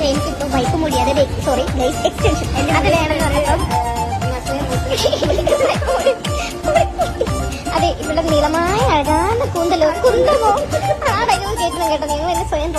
എനിക്കിപ്പോ വൈപ്പ് മുടി അതായത് സോറി എക്സ്റ്റൻഷൻ അത് വേണമെന്ന് പറഞ്ഞപ്പം അതെ ഇവിടെ നീളമായ അഴകാന്ന കുന്തമോ ആ ഡയലോഗ് കേൾക്കണം കേട്ടോ നിങ്ങൾ എന്നെ സ്വയം